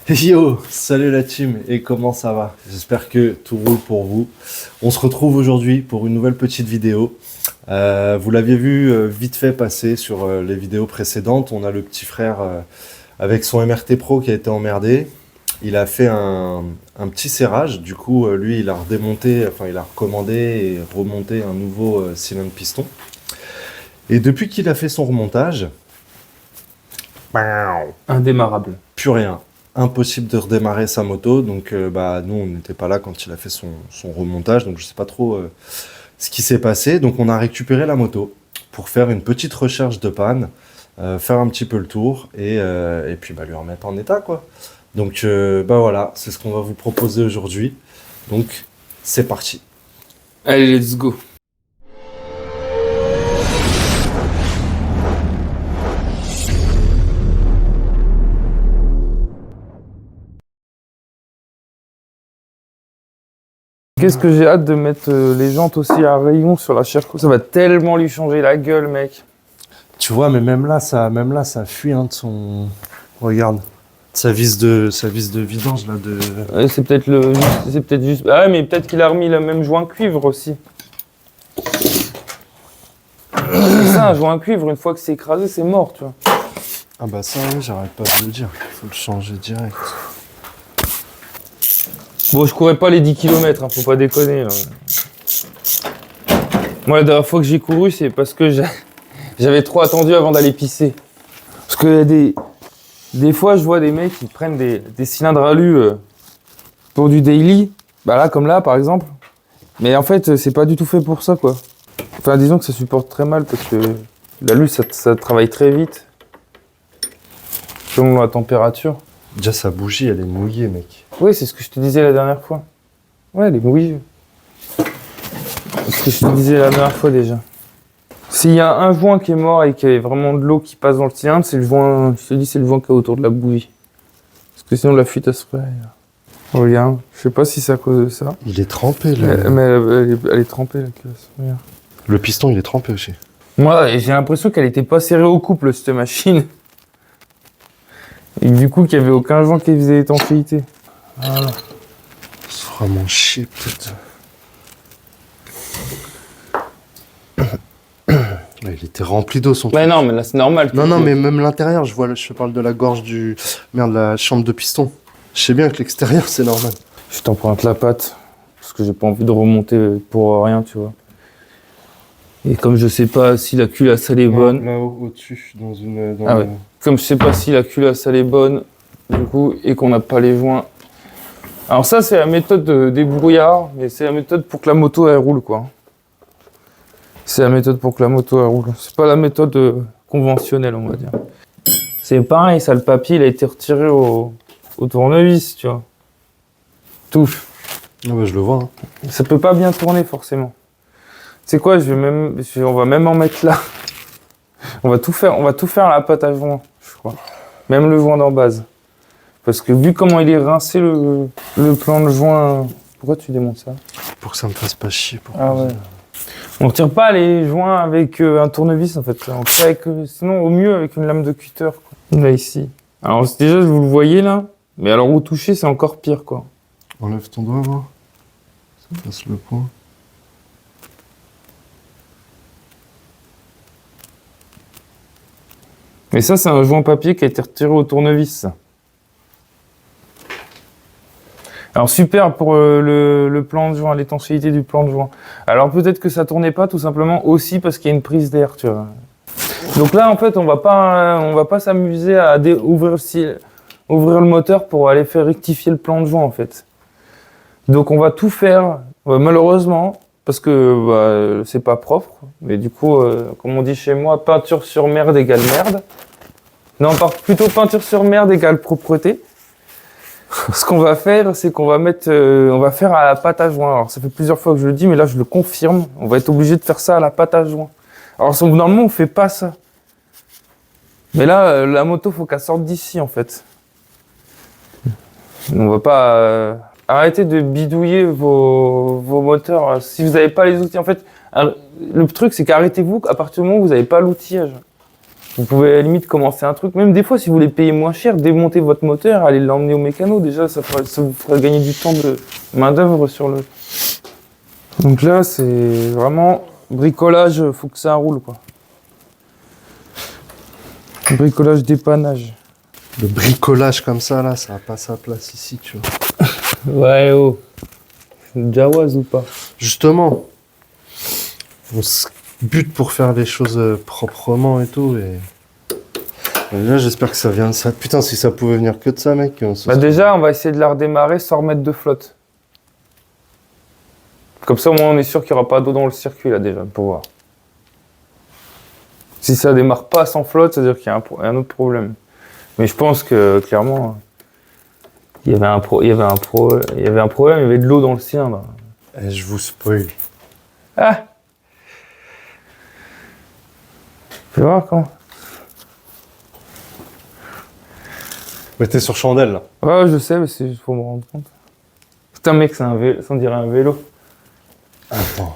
Yo, salut la team et comment ça va? J'espère que tout roule pour vous. On se retrouve aujourd'hui pour une nouvelle petite vidéo. Vous l'aviez vu vite fait passer sur les vidéos précédentes. On a le petit frère avec son MRT Pro qui a été emmerdé. Il a fait un petit serrage. Du coup, lui, il a redémonté, enfin, il a recommandé et remonté un nouveau cylindre piston. Et depuis qu'il a fait son remontage, Indémarrable. plus rien. Impossible de redémarrer sa moto, donc nous on n'était pas là quand il a fait son remontage, donc je sais pas trop ce qui s'est passé. Donc on a récupéré la moto pour faire une petite recherche de panne, faire un petit peu le tour et puis lui remettre en état quoi. Donc voilà, c'est ce qu'on va vous proposer aujourd'hui. Donc c'est parti. Allez, let's go. Qu'est-ce que j'ai hâte de mettre les jantes aussi à rayon sur la Sherco. Ça va tellement lui changer la gueule, mec. Tu vois, mais même là ça fuit de son. Regarde. Sa vis de vidange là de. Ouais, c'est peut-être juste. Ah ouais, mais peut-être qu'il a remis le même joint cuivre aussi. C'est ça, un joint cuivre, une fois que c'est écrasé, c'est mort, tu vois. Ah bah ça oui, j'arrête pas de le dire. Faut le changer direct. Bon, je courais pas les 10 km, hein, faut pas déconner. Moi, la dernière fois que j'ai couru, c'est parce que j'avais trop attendu avant d'aller pisser. Parce que des fois, je vois des mecs qui prennent des cylindres alu pour du daily. Bah là, comme là, par exemple. Mais en fait, c'est pas du tout fait pour ça, quoi. Enfin, disons que ça supporte très mal parce que l'alu, ça travaille très vite. Selon la température. Déjà sa bougie elle est mouillée mec. Oui, c'est ce que je te disais la dernière fois. Ouais, elle est mouillée. C'est ce que je te disais la dernière fois déjà. S'il y a un joint qui est mort et qu'il y a vraiment de l'eau qui passe dans le cylindre, c'est le joint, je te dis, c'est le joint qui est autour de la bougie. Parce que sinon la fuite elle se ferait. Regarde, je sais pas si c'est à cause de ça. Il est trempé là. Mais elle est trempée la caisse. Regarde. Le piston il est trempé aussi. Moi, j'ai l'impression qu'elle était pas serrée au couple cette machine. Et du coup qu'il y avait aucun joint qui faisait étanchéité. Voilà. Ça se fera mon chier peut-être. Il était rempli d'eau son truc. Mais non, mais là c'est normal. Non, mais même l'intérieur, je parle de la gorge du. Merde, la chambre de piston. Je sais bien que l'extérieur c'est normal. Je t'emprunte la patte. Parce que j'ai pas envie de remonter pour rien, tu vois. Et comme je sais pas si la culasse elle est bonne. Là-haut, au-dessus, dans une. Ah ouais. Comme je sais pas si la culasse elle est bonne, du coup, et qu'on n'a pas les joints. Alors ça, c'est la méthode de débrouillard, mais c'est la méthode pour que la moto elle roule, quoi. C'est la méthode pour que la moto elle roule. C'est pas la méthode conventionnelle, on va dire. C'est pareil, ça, le papier, il a été retiré au tournevis, tu vois. Touche. Ah bah, je le vois. Hein. Ça peut pas bien tourner, forcément. C'est quoi, on va même en mettre là. On va tout faire à la pâte à joint, je crois. Même le joint d'en base. Parce que vu comment il est rincé le plan de joint... Pourquoi tu démontes ça? Pour que ça me fasse pas chier. Ah ouais. On retire pas les joints avec un tournevis en fait. On tire avec, sinon au mieux avec une lame de cutter. Quoi. Là ici. Alors déjà vous le voyez là. Mais alors au toucher c'est encore pire quoi. Enlève ton doigt voir. Ça fasse le point. Et ça c'est un joint papier qui a été retiré au tournevis. Alors super pour le plan de joint, l'étanchéité du plan de joint. Alors peut-être que ça tournait pas tout simplement aussi parce qu'il y a une prise d'air, tu vois. Donc là en fait on va pas s'amuser à ouvrir le moteur pour aller faire rectifier le plan de joint en fait. Donc on va tout faire malheureusement parce que c'est pas propre. Mais du coup comme on dit chez moi, peinture sur merde égale merde. Non, plutôt peinture sur merde égale propreté. Ce qu'on va faire, c'est qu'on va on va faire à la pâte à joint. Alors ça fait plusieurs fois que je le dis, mais là je le confirme. On va être obligé de faire ça à la pâte à joint. Alors normalement on fait pas ça. Mais là, la moto faut qu'elle sorte d'ici en fait. On va pas arrêter de bidouiller vos moteurs. Si vous n'avez pas les outils, en fait, le truc c'est qu'arrêtez-vous à partir du moment où vous n'avez pas l'outillage. Vous pouvez à la limite commencer un truc. Même des fois, si vous voulez payer moins cher, démonter votre moteur, allez l'emmener au mécano. Déjà, ça vous fera gagner du temps de main d'œuvre sur le. Donc là, c'est vraiment bricolage. Faut que ça roule, quoi. Bricolage dépannage. Le bricolage comme ça, là, ça n'a pas sa place ici, tu vois. Ouais, oh. Jawaz ou pas? Justement, on se bute pour faire les choses proprement et tout. Et là, j'espère que ça vient de ça. Putain, si ça pouvait venir que de ça, mec. Bah déjà, on va essayer de la redémarrer sans remettre de flotte. Comme ça, au moins, on est sûr qu'il n'y aura pas d'eau dans le circuit, là, déjà, pour voir. Si ça démarre pas sans flotte, c'est-à-dire qu'il y a un autre problème. Mais je pense que, clairement, il y avait un problème, il y avait de l'eau dans le cylindre. Et je vous spoil. Ah! Tu vas voir quand? Mais t'es sur chandelle, là. Ouais, je sais, mais c'est juste pour me rendre compte. Putain, mec, ça on dirait un vélo. Attends.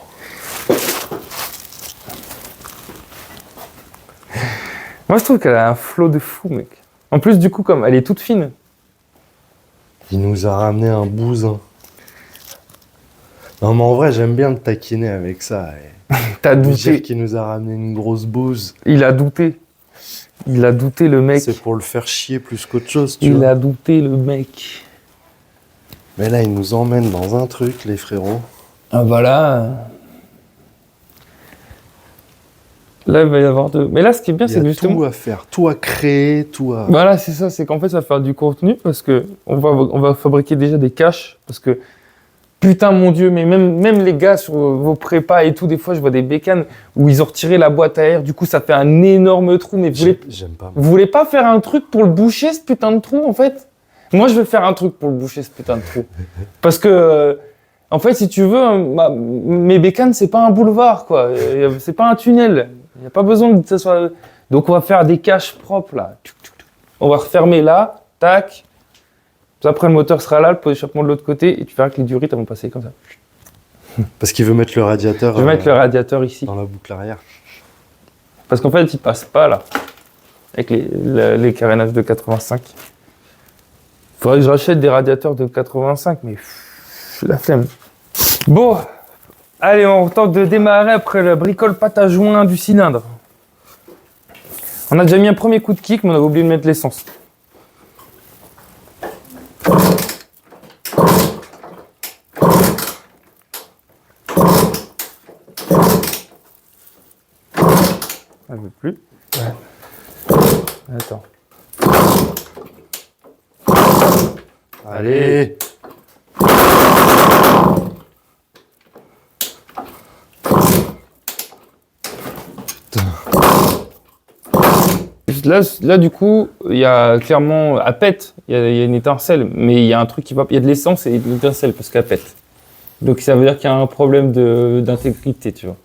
Moi, je trouve qu'elle a un flot de fou, mec. En plus, du coup, comme elle est toute fine. Il nous a ramené un bousin. Non, mais en vrai, j'aime bien le taquiner avec ça. T'as Lui douté. dire qu'il nous a ramené une grosse bouse. Il a douté. Il a douté, le mec. C'est pour le faire chier plus qu'autre chose, tu Il vois. a douté, le mec. Mais là, il nous emmène dans un truc, les frérots. Ah, voilà. Là, il va y avoir deux. Mais là, ce qui est bien, Il y c'est a que justement. tout à faire, tout à créer, tout à... Voilà, c'est ça. C'est qu'en fait, ça va faire du contenu parce que on va fabriquer déjà des caches. Parce que, putain, mon Dieu, mais même les gars sur vos prépas et tout, des fois, je vois des bécanes où ils ont retiré la boîte à air. Du coup, ça fait un énorme trou. Mais J'aime pas. vous voulez pas faire un truc pour le boucher, ce putain de trou, en fait? Moi, je vais faire un truc pour le boucher, ce putain de trou. Parce que, en fait, si tu veux, mes bécanes, c'est pas un boulevard, quoi. C'est pas un tunnel. Il n'y a pas besoin que ça soit... Donc, on va faire des caches propres, là. On va refermer là, tac. Après, le moteur sera là, le pot d'échappement de l'autre côté, et tu verras que les durites vont passer comme ça. Parce qu'il veut mettre le radiateur... Je vais mettre le radiateur ici. dans la boucle arrière. Parce qu'en fait, il passe pas, là. Avec les carénages de 85. Faudrait que je rachète des radiateurs de 85, mais la flemme. Bon, allez, on tente de démarrer après le bricole pâte à joint du cylindre. On a déjà mis un premier coup de kick, mais on a oublié de mettre l'essence. Elle veut plus. Ouais. Attends. Allez. Là, du coup, il y a clairement, à pète, il y a une étincelle, mais il y a un truc qui va, il y a de l'essence et une étincelle parce qu'elle pète. Donc ça veut dire qu'il y a un problème d'intégrité, tu vois.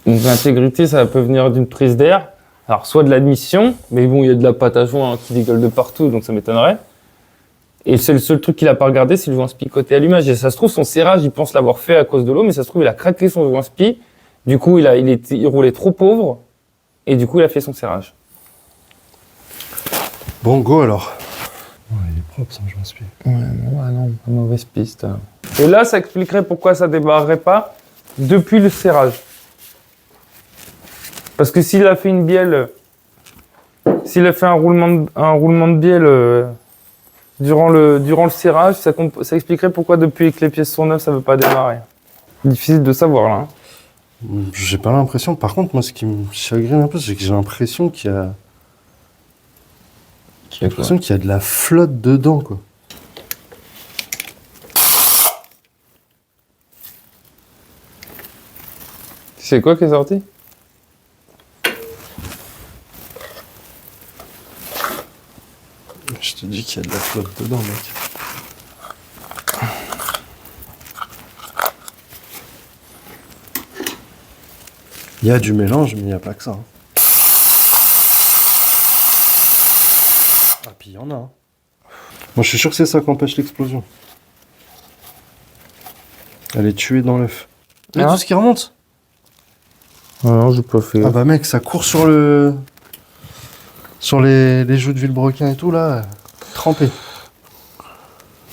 Donc l'intégrité, ça peut venir d'une prise d'air, alors soit de l'admission, mais bon, il y a de la pâte à joint qui dégueule de partout, donc ça m'étonnerait. Et c'est le seul truc qu'il a pas regardé, c'est le joint spi côté allumage. Et ça se trouve, son serrage, il pense l'avoir fait à cause de l'eau, mais ça se trouve, il a craqué son joint spi. Du coup, il roulait trop pauvre. Et du coup, il a fait son serrage. Bon, go alors. Ouais, il est propre, ça, je m'inspire. Ouais, non, pas mauvaise piste. Et là, ça expliquerait pourquoi ça démarrerait pas depuis le serrage. Parce que s'il a fait une bielle, s'il a fait un roulement de bielle durant le serrage, ça expliquerait pourquoi depuis que les pièces sont neuves, ça veut pas démarrer. Difficile de savoir là. Hein. J'ai pas l'impression. Par contre, moi, ce qui me chagrine un peu, c'est que j'ai l'impression qu'il y a... J'ai l'impression qu'il y a de la flotte dedans, quoi. C'est quoi qui est sorti? Je te dis qu'il y a de la flotte dedans, mec. Il y a du mélange, mais il n'y a pas que ça. Hein. Ah, puis il y en a. Hein. Moi, je suis sûr que c'est ça qui empêche l'explosion. Elle est tuée dans l'œuf. Mais Ah. tout ce qui remonte. Non, j'ai pas fait. Ah bah mec, ça court sur le... Sur les joues de Villebrequin et tout, là. Trempé.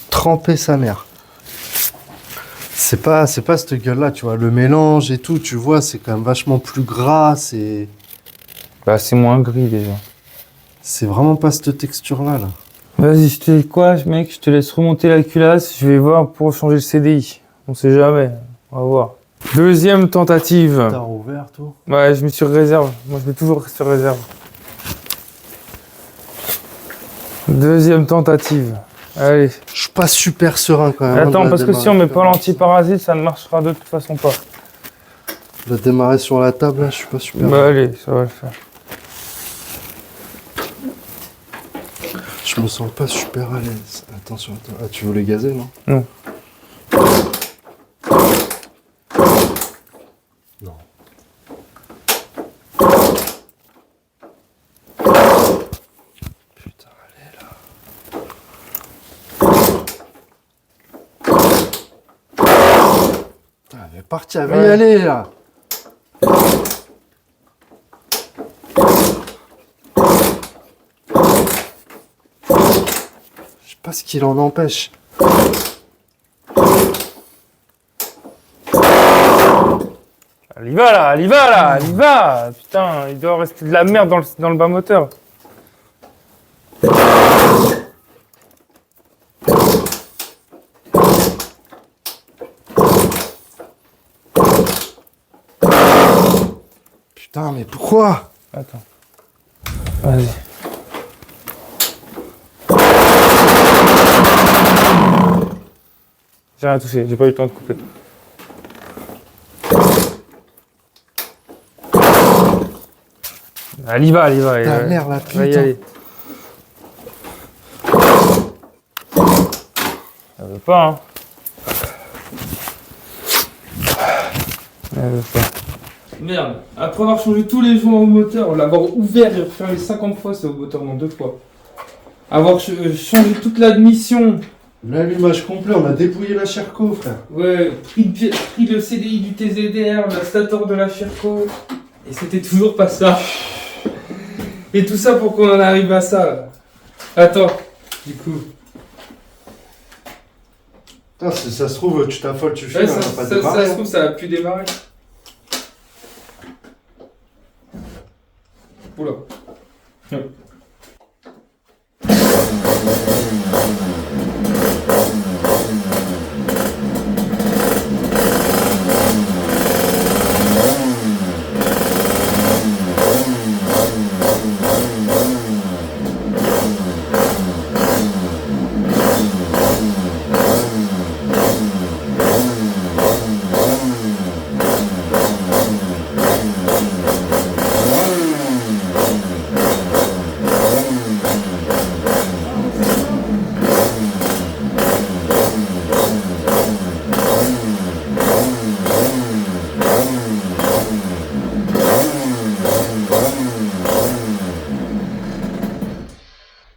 Trempé sa mère. C'est pas cette gueule-là, tu vois. Le mélange et tout, tu vois, c'est quand même vachement plus gras, c'est... Bah, c'est moins gris déjà. C'est vraiment pas cette texture-là, là. Vas-y, je te dis quoi, mec, je te laisse remonter la culasse, je vais voir pour changer le CDI. On sait jamais, on va voir. Deuxième tentative. T'as rouvert, tout. Ouais, je me suis réserve. Moi, je mets toujours sur réserve. Deuxième tentative. Allez. Je suis pas super serein, quand même. Attends, parce que si on met pas l'antiparasite, ça ne marchera de toute façon pas. De démarrer sur la table, là, je suis pas super. Bah allez, ça va le faire. Je me sens pas super à l'aise. Attention, attends. Ah, tu veux les gazer, non? Non. Non. Putain, allez là. Putain, elle est partie, elle va y aller là. Je sais pas ce qui l'en empêche. Elle y va là, elle y va là, elle y va. Putain, il doit rester de la merde dans le bas moteur. Putain, mais pourquoi? Attends. Vas-y. J'ai rien touché, j'ai pas eu le temps de couper. Elle y va, elle y va. Ta mère, la Elle va y putain. aller. Elle veut pas, hein. Elle veut pas. Merde, après avoir changé tous les joints au moteur, l'avoir ouvert et refermé 50 fois, c'est au moteur en 2 fois. Avoir changé toute l'admission. L'allumage complet, on a dépouillé la Sherco, frère. Ouais, pris le CDI du TZDR, la stator de la Sherco. Et c'était toujours pas ça. Et tout ça pour qu'on en arrive à ça. Là. Attends, du coup. Putain, si ça se trouve, tu t'affoles, tu fais, Ouais, on ça, va pas ça démarrer. se trouve, ça a pu démarrer. Oula.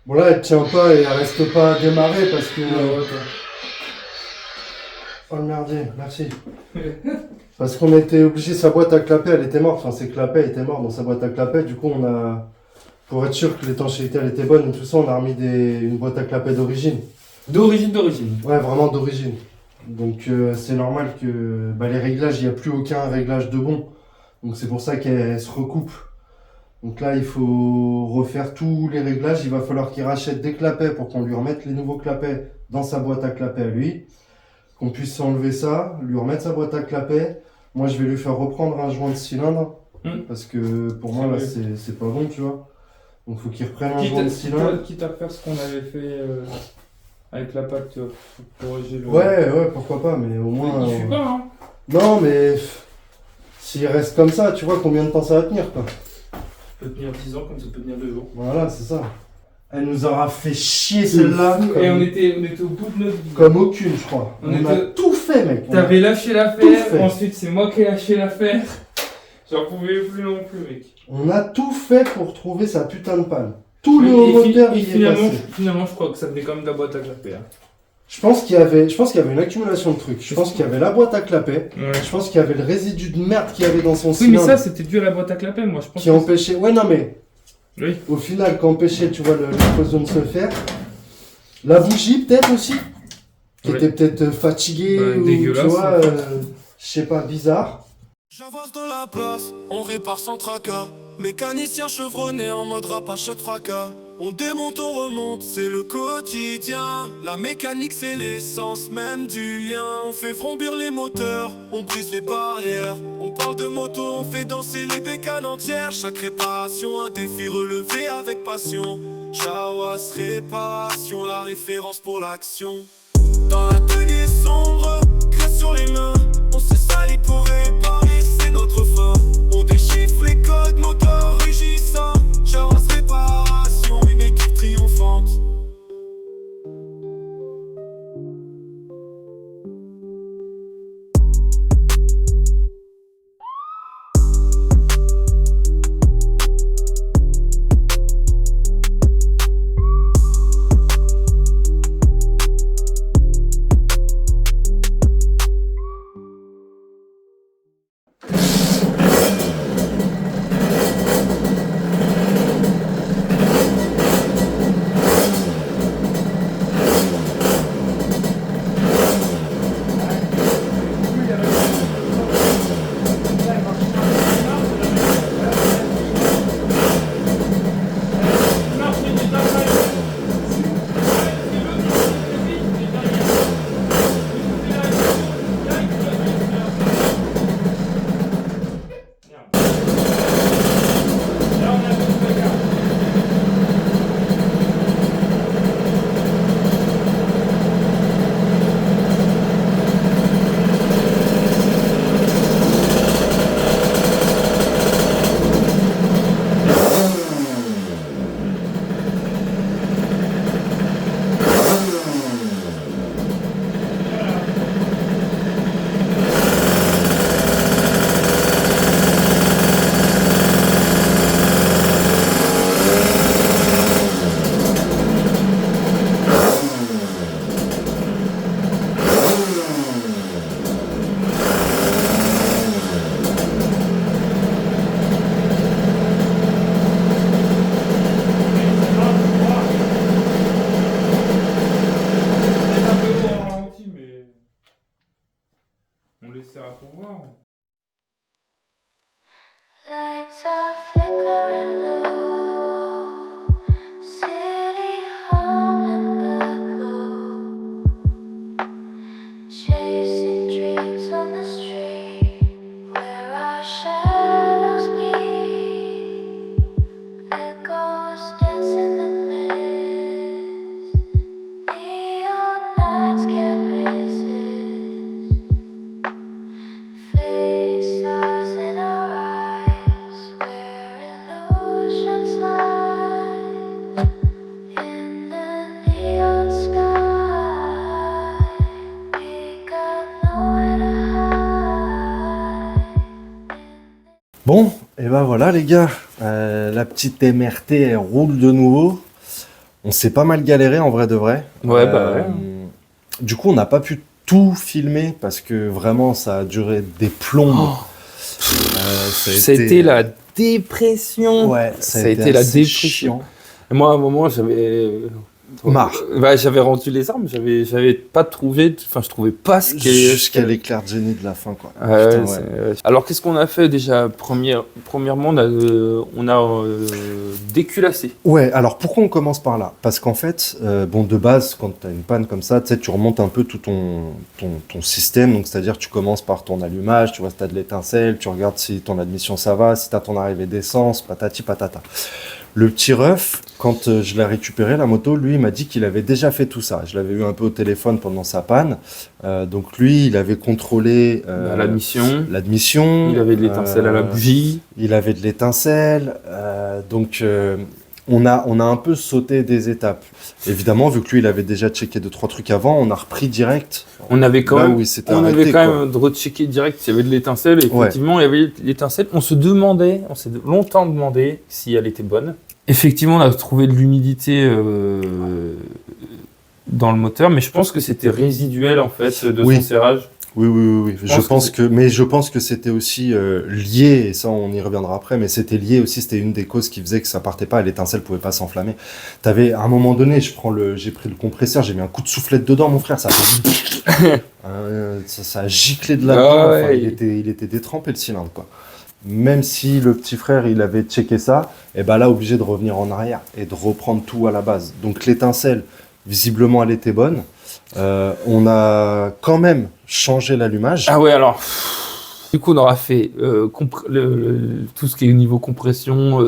Bon là, elle tient pas et elle reste pas à démarrer parce que... Oh le merdier, merci. Parce qu'on était obligé, sa boîte à clapet, elle était morte. Enfin, ses clapets étaient morts dans sa boîte à clapet. Du coup, on a... Pour être sûr que l'étanchéité, elle était bonne et tout ça, on a remis une boîte à clapet d'origine. D'origine. Ouais, vraiment d'origine. Donc c'est normal que les réglages, il n'y a plus aucun réglage de bon. Donc c'est pour ça qu'elle se recoupe. Donc là, il faut refaire tous les réglages. Il va falloir qu'il rachète des clapets pour qu'on lui remette les nouveaux clapets dans sa boîte à clapets à lui. Qu'on puisse enlever ça, lui remettre sa boîte à clapets. Moi, je vais lui faire reprendre un joint de cylindre. Parce que pour moi, là, c'est pas bon, tu vois. Donc il faut qu'il reprenne un joint de cylindre. Quitte à faire ce qu'on avait fait avec la pâte, tu vois, pour corriger le... Ouais, pourquoi pas, mais au moins... Il fuit pas, hein. Non, mais... S'il reste comme ça, tu vois combien de temps ça va tenir, quoi. Ça peut tenir 10 ans comme ça peut tenir 2 jours. Voilà, c'est ça. Elle nous aura fait chier celle-là. Et on était au bout de notre vie. Comme aucune, je crois. On a tout fait, mec. T'avais lâché tout l'affaire, fait. ensuite c'est moi qui ai lâché l'affaire. J'en pouvais plus non plus, mec. On a tout fait pour trouver sa putain de panne. Tout le moteur, il est passé. Finalement, je crois que ça venait quand même de la boîte à clapet. Hein. Je pense qu'il y avait une accumulation de trucs. Je pense qu'il y avait la boîte à clapet. Ouais. Je pense qu'il y avait le résidu de merde qu'il y avait dans son Oui, cylindre. mais ça, c'était dû à la boîte à clapet, moi, je pense. Qui empêchait. Ouais, non, mais. Oui. Au final, qui empêchait, tu vois, l'explosion de se faire. La bougie, peut-être aussi. Qui était peut-être fatiguée. Ouais, ou, dégueulasse. tu vois, je sais pas, bizarre. J'avance dans la place, on répare sans tracas. Mécanicien chevronné en mode rapache fracas. On démonte, on remonte, c'est le quotidien. La mécanique c'est l'essence même du lien. On fait frombir les moteurs, on brise les barrières. On parle de moto, on fait danser les bécanes entières. Chaque réparation, un défi relevé avec passion. Chawas Réparation, la référence pour l'action. Dans l'atelier sombre, graisse sur les mains. On s'est sali pour réparer, c'est notre fin. On déchiffre les codes, moteur rugissant. Chawas Réparation, une équipe triomphante. On laissera pour voir. Lights are flickering low, city hum and echo, chasing dreams on the street where our shadows meet. Echoes dance in the mist, neon lights can't resist. Faces in our eyes where illusions lie in the neon sky. We got nowhere to hide. Bon, et ben voilà les gars, la petite MRT elle roule de nouveau. On s'est pas mal galéré en vrai de vrai. Ouais, bah ouais. Du coup, on n'a pas pu tout filmer parce que vraiment ça a duré des plombes. C'était la dépression. Ouais, ça a été la assez dépression. chiant. Et moi, à un moment, j'avais Marre. Ouais, j'avais rendu les armes, j'avais pas trouvé, enfin, je trouvais pas ce qui Jusqu'à l'éclair de génie de la fin, quoi. Ouais, Putain, ouais. Alors, qu'est-ce qu'on a fait déjà? Premièrement, on a déculassé. Ouais, alors pourquoi on commence par là? Parce qu'en fait, bon, de base, quand tu as une panne comme ça, tu sais, tu remontes un peu tout ton système. Donc, c'est-à-dire, tu commences par ton allumage, tu vois si tu as de l'étincelle, tu regardes si ton admission ça va, si tu as ton arrivée d'essence, patati patata. Le petit ref, quand je l'ai récupéré, la moto, lui, il m'a dit qu'il avait déjà fait tout ça. Je l'avais eu un peu au téléphone pendant sa panne. Donc, lui, il avait contrôlé l'admission. l'admission. Il avait de l'étincelle à la bougie. Il avait de l'étincelle. Donc, on a un peu sauté des étapes. Évidemment, vu que lui, il avait déjà checké 2-3 trucs avant, on a repris direct. On avait quand là même, où il s'était arrêté, même rechecké direct s'il y avait de l'étincelle. Et effectivement, il y avait l'étincelle. On s'est longtemps demandé si elle était bonne. Effectivement, on a trouvé de l'humidité dans le moteur, mais je pense que c'était résiduel en fait de Oui. son serrage. Oui. Je pense que c'était aussi lié, et ça on y reviendra après, mais c'était lié aussi, c'était une des causes qui faisait que ça partait pas, l'étincelle pouvait pas s'enflammer. T'avais, à un moment donné, j'ai pris le compresseur, j'ai mis un coup de soufflette dedans, mon frère, ça ça a giclé de là-dedans, Ah enfin, ouais. il était détrempé le cylindre, quoi. Même si le petit frère, il avait checké ça, et ben là, obligé de revenir en arrière et de reprendre tout à la base. Donc l'étincelle, visiblement, elle était bonne. On a quand même changé l'allumage. Ah ouais, alors. Du coup, on aura fait tout ce qui est au niveau compression,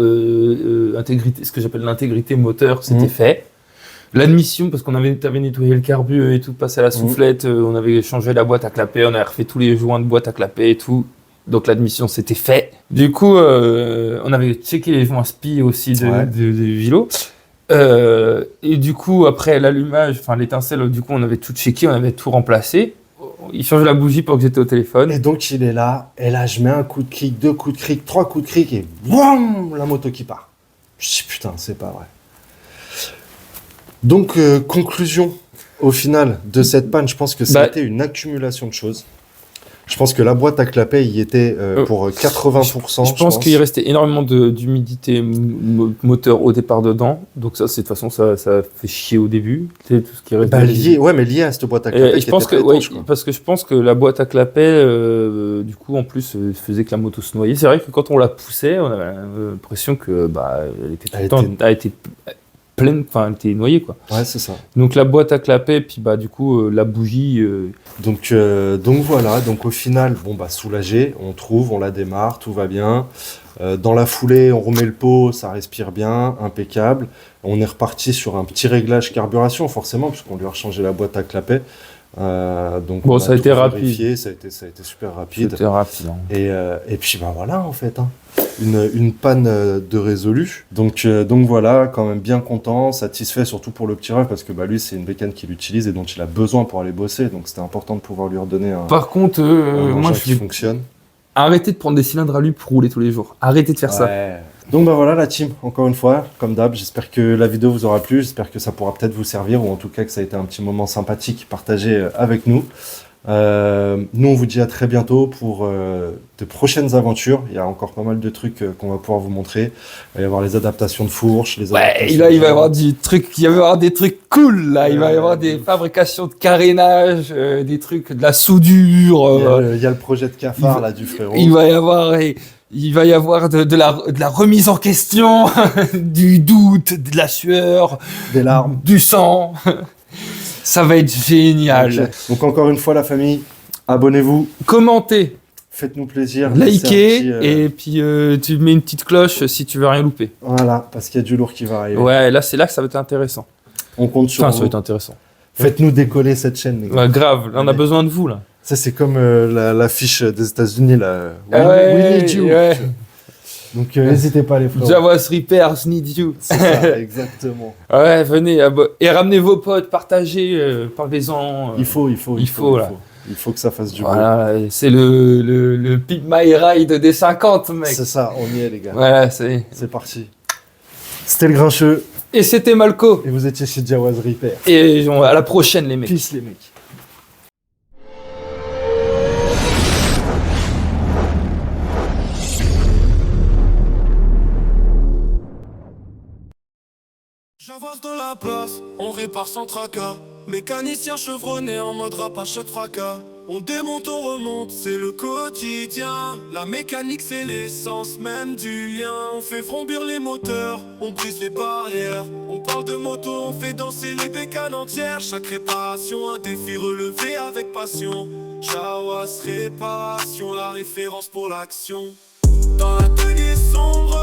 intégrité, ce que j'appelle l'intégrité moteur, c'était fait. L'admission, parce t'avais nettoyé le carbu et tout, passé à la soufflette, on avait changé la boîte à clapet, on avait refait tous les joints de boîte à clapet et tout. Donc l'admission, c'était fait. Du coup, on avait checké les joints SPI aussi du vélo. Et du coup, après l'allumage, enfin l'étincelle, du coup, on avait tout checké, on avait tout remplacé. Il change la bougie pour que j'étais au téléphone. Et donc il est là, et là je mets un coup de cric, 2 coups de cric, 3 coups de cric, et boum, la moto qui part. Je dis putain, c'est pas vrai. Donc conclusion, au final, de cette panne, je pense que ça a été une accumulation de choses. Je pense que la boîte à clapet y était pour 80%. Je pense qu'il restait énormément d'humidité moteur au départ dedans. Donc ça, c'est de toute façon, ça fait chier au début. Tu sais, tout ce qui reste. Mais lié à cette boîte à clapet. Et je pense que, parce que je pense que la boîte à clapet, du coup, en plus, faisait que la moto se noyait. C'est vrai que quand on la poussait, on avait l'impression que, elle était tout le temps, elle était pleine, enfin, elle était noyée, quoi. Ouais, c'est ça. Donc la boîte à clapet, puis du coup, la bougie. Donc voilà, donc au final, soulagé, on la démarre, tout va bien. Dans la foulée, on remet le pot, ça respire bien, impeccable. On est reparti sur un petit réglage carburation, forcément, puisqu'on lui a changé la boîte à clapet. Donc bon, ça a été rapide. Ça a été super rapide. C'était rapide. Hein. Et puis voilà, en fait, hein. Une panne de résolu. Donc voilà, quand même bien content, satisfait, surtout pour le petit rêve, parce que lui, c'est une bécane qu'il utilise et dont il a besoin pour aller bosser. Donc c'était important de pouvoir lui redonner un. Par contre, moi, qui fonctionne. Arrêtez de prendre des cylindres à lui pour rouler tous les jours. Arrêtez de faire ça. Donc voilà la team, encore une fois, comme d'hab, j'espère que la vidéo vous aura plu, j'espère que ça pourra peut-être vous servir, ou en tout cas que ça a été un petit moment sympathique partagé avec nous. Nous on vous dit à très bientôt pour de prochaines aventures. Il y a encore pas mal de trucs qu'on va pouvoir vous montrer. Il va y avoir les adaptations de fourches, il va y avoir du truc, il va y avoir des trucs cool là, il va y avoir des fabrications de carénage, des trucs, de la soudure. Il y a le projet de cafard là du frérot. Il va y avoir de la remise en question, du doute, de la sueur, des larmes, du sang. Ça va être génial. Okay. Donc encore une fois la famille, abonnez-vous, commentez, faites-nous plaisir, likez et puis tu mets une petite cloche si tu veux rien louper. Voilà, parce qu'il y a du lourd qui va arriver. Ouais, là c'est là que ça va être intéressant. On compte sur vous. Ça va être intéressant. Faites-nous décoller cette chaîne, les gars. Ouais, grave, on a besoin de vous là. Ça c'est comme l'affiche des États-Unis là. We need you. Ouais. Donc n'hésitez pas les frères. Jawas Repairs need you. C'est ça, exactement. Ouais, venez et ramenez vos potes, partagez, parlez-en. Il faut que ça fasse du bruit. C'est le Pimp My Ride des 50, mec. C'est ça, on y est les gars. Voilà, c'est parti. C'était le Grincheux. Et c'était Malco. Et vous étiez chez Jawas Repair. Et à la prochaine les mecs. Peace les mecs. J'avance dans la place, on répare sans tracas. Mécanicien chevronné en mode rapace de fracas. On démonte, on remonte, c'est le quotidien. La mécanique c'est l'essence même du lien. On fait vrombir les moteurs, on brise les barrières. On parle de moto, on fait danser les bécanes entières. Chaque réparation, un défi relevé avec passion. Jawas Réparation, la référence pour l'action. Dans l'atelier sombre